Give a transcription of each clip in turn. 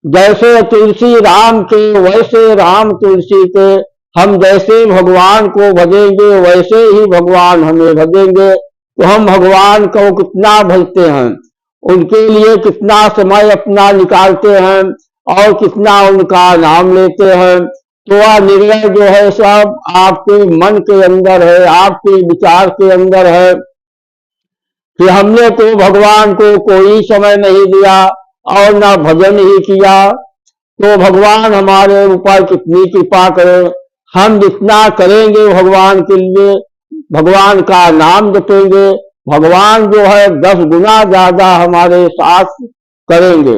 जैसे तुलसी राम के वैसे राम तुलसी के, हम जैसे भगवान को भजेंगे वैसे ही भगवान हमें भजेंगे। तो हम भगवान को कितना भजते हैं, उनके लिए कितना समय अपना निकालते हैं और कितना उनका नाम लेते हैं। तो वह निर्णय जो है सब आपके मन के अंदर है, आपके विचार के अंदर है कि हमने तो भगवान को कोई समय नहीं दिया और न भजन ही किया, तो भगवान हमारे ऊपर कितनी कृपा करे। हम जितना करेंगे भगवान के लिए, भगवान का नाम जपेंगे, भगवान जो है 10 गुना ज्यादा हमारे साथ करेंगे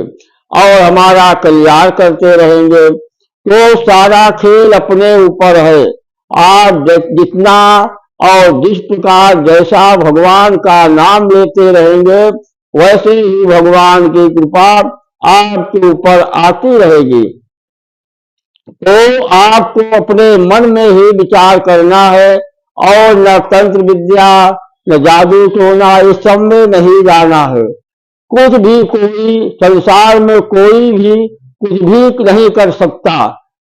और हमारा कल्याण करते रहेंगे। तो सारा खेल अपने ऊपर है। आप जितना और जिस प्रकार जैसा भगवान का नाम लेते रहेंगे वैसे ही भगवान की कृपा आपके ऊपर आती रहेगी। तो आपको अपने मन में ही विचार करना है और न तंत्र विद्या न जादू टोना इस सब में नहीं जाना है। कुछ भी कोई संसार में कोई भी कुछ भी नहीं कर सकता,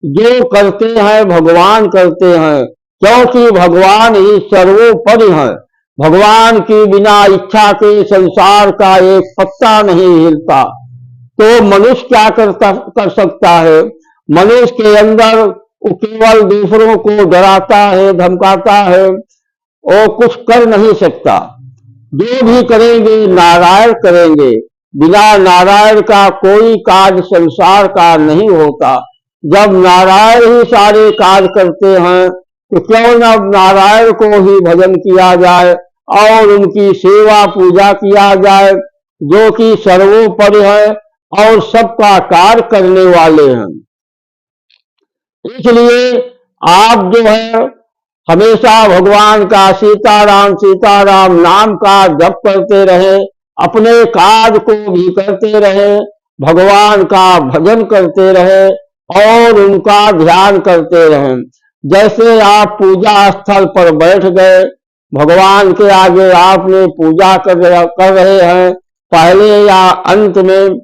जो करते हैं भगवान करते हैं, क्योंकि भगवान ही सर्वोपरि है। भगवान की बिना इच्छा के संसार का एक पत्ता नहीं हिलता। तो मनुष्य क्या कर सकता है? मनुष्य के अंदर वो केवल दूसरों को डराता है, धमकाता है, और कुछ कर नहीं सकता। जो भी करेंगे नारायण करेंगे, बिना नारायण का कोई कार्य संसार का नहीं होता। जब नारायण ही सारे कार्य करते हैं तो क्यों न नारायण को ही भजन किया जाए और उनकी सेवा पूजा किया जाए, जो कि सर्वोपरि है और सबका कार्य करने वाले हैं। इसलिए आप जो है हमेशा भगवान का सीताराम नाम का जप करते रहे, अपने कार्य को भी करते रहे, भगवान का भजन करते रहे और उनका ध्यान करते रहें। जैसे आप पूजा स्थल पर बैठ गए, भगवान के आगे आपने पूजा कर रहे हैं, पहले या अंत में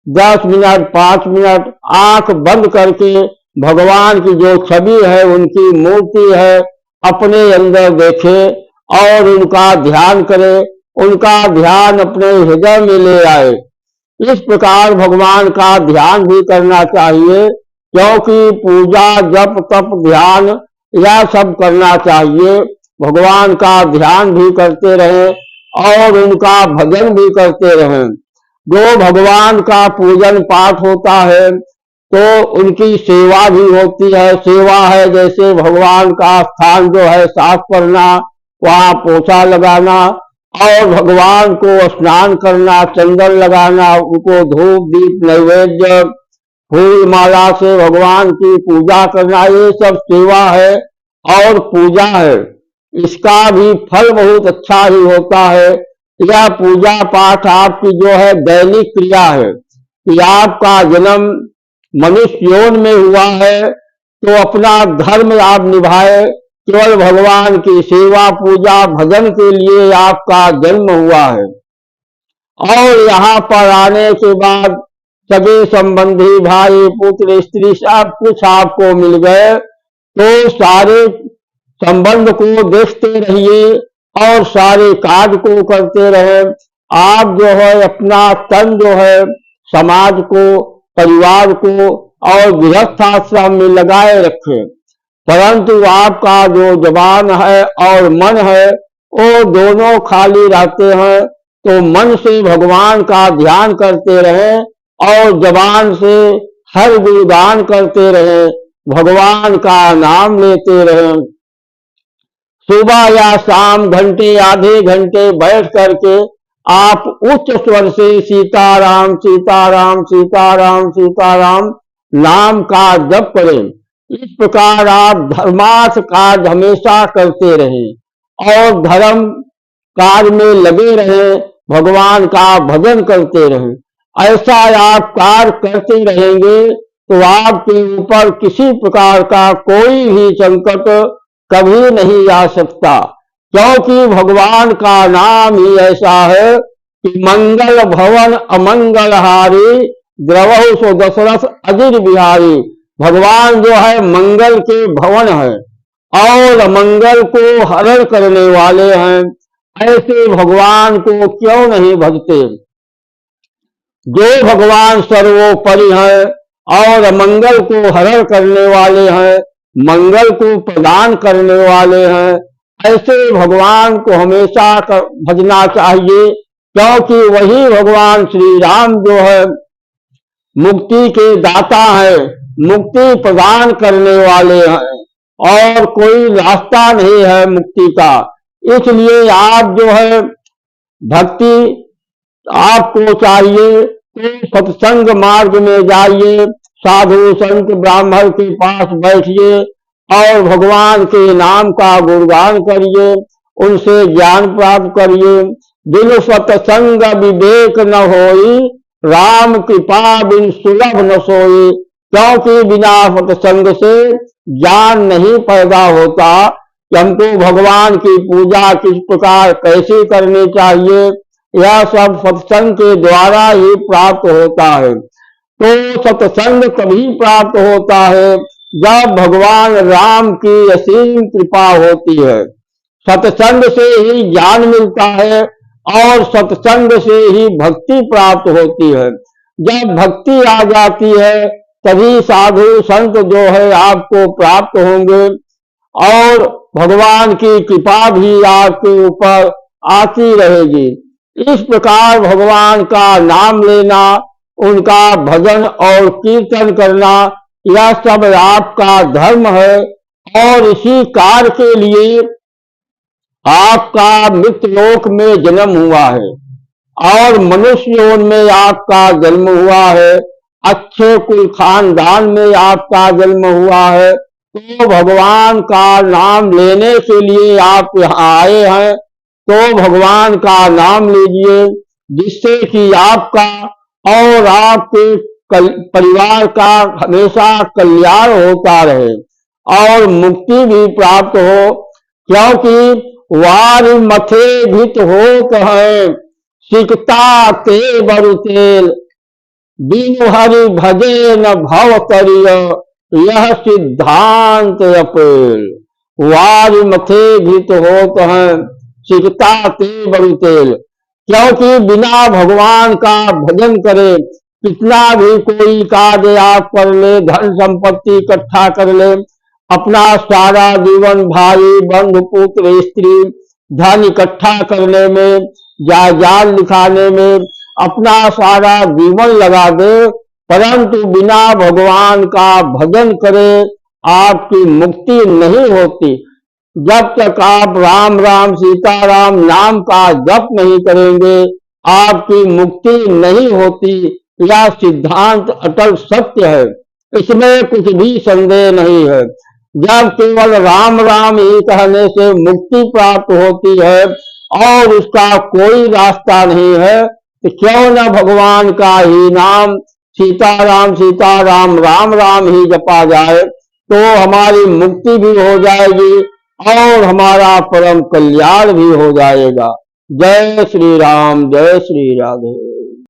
10 मिनट 5 मिनट आंख बंद करके भगवान की जो छवि है, उनकी मूर्ति है, अपने अंदर देखे और उनका ध्यान करे, उनका ध्यान अपने हृदय में ले आए। इस प्रकार भगवान का ध्यान भी करना चाहिए, क्योंकि पूजा जप तप ध्यान यह सब करना चाहिए। भगवान का ध्यान भी करते रहें और उनका भजन भी करते रहें। जो भगवान का पूजन पाठ होता है तो उनकी सेवा भी होती है। सेवा है जैसे भगवान का स्थान जो है साफ करना, वहां पोछा लगाना और भगवान को स्नान करना, चंदन लगाना, उनको धूप दीप नैवेद्य फूल माला से भगवान की पूजा करना, ये सब सेवा है और पूजा है। इसका भी फल बहुत अच्छा ही होता है। यह पूजा पाठ आपकी जो है दैनिक क्रिया है कि आपका जन्म मनुष्य योनि में हुआ है तो अपना धर्म आप निभाए, केवल भगवान की सेवा पूजा भजन के लिए आपका जन्म हुआ है। और यहाँ पर आने के बाद सगे संबंधी भाई पुत्र स्त्री सब कुछ आपको मिल गए, तो सारे संबंध को देखते रहिए और सारे कार्य को करते रहे। आप जो है अपना तन जो है समाज को, परिवार को और गृहस्थ आश्रम में लगाए रखें, परंतु आपका जो जबान है और मन है वो दोनों खाली रहते हैं। तो मन से भगवान का ध्यान करते रहें और जबान से हर गुणगान करते रहें, भगवान का नाम लेते रहें। सुबह या शाम घंटे आधे घंटे बैठ करके आप उच्च स्वर से सीताराम सीताराम सीताराम सीताराम नाम का जप करें। इस प्रकार आप धर्मार्थ कार्य हमेशा करते रहें और धर्म कार्य में लगे रहें, भगवान का भजन करते रहें। ऐसा आप कार्य करते रहेंगे तो आपके ऊपर किसी प्रकार का कोई भी संकट कभी नहीं आ सकता, क्योंकि भगवान का नाम ही ऐसा है कि मंगल भवन अमंगल हारी द्रवहु सो दशरथ अजिर बिहारी। भगवान जो है मंगल के भवन है और मंगल को हरण करने वाले हैं। ऐसे भगवान को क्यों नहीं भजते? जो भगवान सर्वोपरि है और मंगल को हरण करने वाले हैं, मंगल को प्रदान करने वाले हैं, ऐसे भगवान को हमेशा भजना चाहिए, क्योंकि वही भगवान श्री राम जो है मुक्ति के दाता है, मुक्ति प्रदान करने वाले हैं और कोई रास्ता नहीं है मुक्ति का। इसलिए आप जो है भक्ति आपको चाहिए तो सत्संग मार्ग में जाइए, साधु संत ब्राह्मण के पास बैठिए और भगवान के नाम का गुणगान करिए, उनसे ज्ञान प्राप्त करिए। बिन सत्संग विवेक न होई, राम कृपा बिन सुलभ न सोई। क्योंकि बिना सत्संग से ज्ञान नहीं पैदा होता कि हमको भगवान की पूजा किस प्रकार कैसे करनी चाहिए, यह सब सत्संग के द्वारा ही प्राप्त होता है। तो सत्संग तभी प्राप्त होता है जब भगवान राम की असीम कृपा होती है। सत्संग से ही ज्ञान मिलता है और सत्संग से ही भक्ति प्राप्त होती है। जब भक्ति आ जाती है तभी साधु संत जो है आपको प्राप्त होंगे और भगवान की कृपा भी आपके ऊपर आती रहेगी। इस प्रकार भगवान का नाम लेना, उनका भजन और कीर्तन करना, यह सब आपका धर्म है और इसी कार्य के लिए आपका मृत्युलोक में जन्म हुआ है और मनुष्य योन में आपका जन्म हुआ है, अच्छे कुल खानदान में आपका जन्म हुआ है। तो भगवान का नाम लेने के लिए आप यहाँ आए हैं, तो भगवान का नाम लीजिए, जिससे कि आपका और आपके परिवार का हमेशा कल्याण होता रहे और मुक्ति भी प्राप्त हो। क्योंकि वार मथे भित हो कहे, सिकता ते बरु तेल, बिनु हरि भजे न भव करिय, यह सिद्धांत अपेल। वार मथे भित हो कहे, सिकता ते बरु तेल। क्योंकि बिना भगवान का भजन करे कितना भी कोई कार्य आप कर ले, धन संपत्ति इकट्ठा कर ले, अपना सारा जीवन भाई बंधु पुत्र स्त्री धन इकट्ठा करने में, जायदाद लिखाने में अपना सारा जीवन लगा दे, परंतु बिना भगवान का भजन करे आपकी मुक्ति नहीं होती। जब तक आप राम राम सीताराम नाम का जप नहीं करेंगे आपकी मुक्ति नहीं होती। यह सिद्धांत अटल सत्य है, इसमें कुछ भी संदेह नहीं है। जब केवल राम राम ही कहने से मुक्ति प्राप्त होती है और उसका कोई रास्ता नहीं है, तो क्यों न भगवान का ही नाम सीताराम सीताराम राम राम ही जपा जाए, तो हमारी मुक्ति भी हो जाएगी और हमारा परम कल्याण भी हो जाएगा। जय श्री राम, जय श्री राधे।